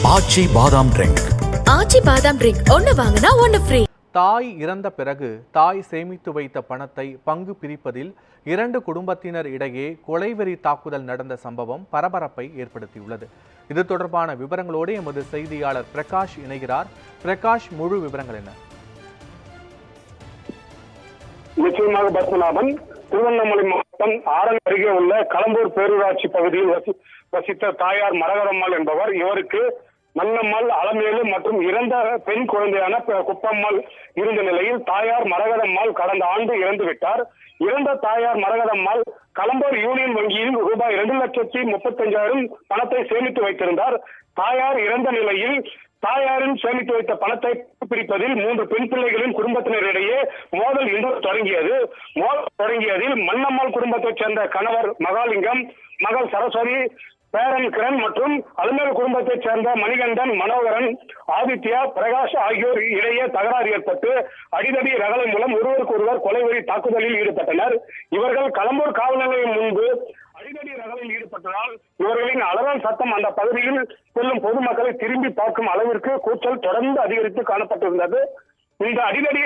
ஆச்சி பாதாம் ட்ரிங்க். ஆச்சி பாதாம் ட்ரிங்க் ஒன்னு வாங்கினா ஒன்னு ஃப்ரீ. தாய் இறந்த பிறகு தாய் சேமித்து வைத்த பணத்தை பங்கு பிரிப்பதில் 2 குடும்பத்தினர் இடையே கொலைவெறி தாக்குதல் நடந்த சம்பவம் பரபரப்பை ஏற்படுத்தியுள்ளது. இது தொடர்பான விவரங்களோடு எமது செய்தியாளர் பிரகாஷ் இணைகிறார். பிரகாஷ், முழு விவரங்கள் என்ன? நிச்சயமாக பத்மநாபன், திருவண்ணாமலை மாவட்டம் ஆரணி அருகே உள்ள களம்பூர் பேரூராட்சி பகுதியில் வசித்த தாயார் மரகதம்மாள் என்பவர். இவருக்கு மன்னம்மாள், அலமேலு மற்றும் இறந்த பெண் குழந்தையான குப்பம்மாள் இருந்த நிலையில் தாயார் மரகதம்மாள் கடந்த ஆண்டு இறந்து விட்டார். இறந்த தாயார் மரகதம்மாள் களம்பூர் யூனியன் வங்கியில் ரூபாய் 2,35,000 பணத்தை சேமித்து வைத்திருந்தார். தாயார் இறந்த நிலையில் தாயாரின் சேமித்து வைத்த பணத்தை பிரிப்பதில் 3 பெண் பிள்ளைகளின் குடும்பத்தினரிடையே மோதல் இன்று தொடங்கியதில் மன்னம்மாள் குடும்பத்தைச் சேர்ந்த கணவர் மகாலிங்கம், மகள் சரஸ்வதி, பேரன் கிரண் மற்றும் அலுமேலு குடும்பத்தைச் சேர்ந்த மணிகண்டன், மனோகரன், ஆதித்யா, பிரகாஷ் ஆகியோர் இடையே தகராறு ஏற்பட்டு அடிதடி ரகளை மூலம் ஒருவருக்கொருவர் கொலைவெறி தாக்குதலில் ஈடுபட்டனர். இவர்கள் களம்பூர் காவல் நிலையம் முன்பு அடிதடி ரகளில் ஈடுபட்டதால் இவர்களின் அலறல் சத்தம் அந்த பகுதியில் செல்லும் பொதுமக்களை திரும்பி பார்க்கும் அளவிற்கு கூச்சல் தொடர்ந்து அதிகரித்து காணப்பட்டிருந்தது. இந்த அடிதடி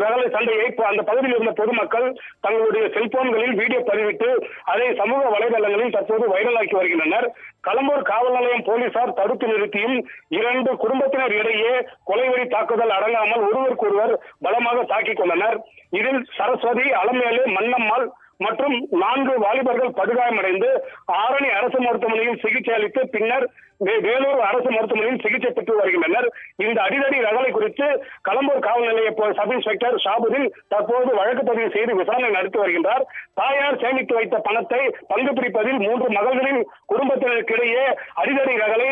ரகளை சண்டையை அந்த பகுதியில் இருந்த பொதுமக்கள் தங்களுடைய செல்போன்களில் வீடியோ பதிவிட்டு அதை சமூக வலைதளங்களில் தற்போது வைரலாக்கி வருகின்றனர். களம்பூர் காவல் நிலையம் போலீசார் தடுத்து நிறுத்தியும் 2 குடும்பத்தினர் இடையே கொலைவெறி தாக்குதல் அடங்காமல் ஒருவருக்கொருவர் பலமாக தாக்கிக் கொண்டனர். இதில் சரஸ்வதி, அலமேலு, மன்னம்மாள் மற்றும் 4 வாலிபர்கள் படுகாயமடைந்து ஆரணி அரசு மருத்துவமனையில் சிகிச்சை அளித்து பின்னர் வேலூர் அரசு மருத்துவமனையில் சிகிச்சை பெற்று வருகின்றனர். இந்த அடிதடி ரகளை குறித்து களம்பூர் காவல் நிலைய சப் இன்ஸ்பெக்டர் ஷாபுதீன் தற்போது வழக்கு பதிவு செய்து விசாரணை நடத்தி வருகின்றார். தாயார் சேமித்து வைத்த பணத்தை பங்கு பிரிப்பதில் 3 மகள்களின் குடும்பத்தினருக்கிடையே அடிதடி ரகளை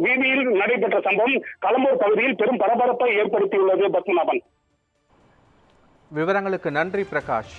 வீதியில் நடைபெற்ற சம்பவம் களம்பூர் பகுதியில் பெரும் பரபரப்பை ஏற்படுத்தியுள்ளது. பத்மநாபன், விவரங்களுக்கு நன்றி பிரகாஷ்.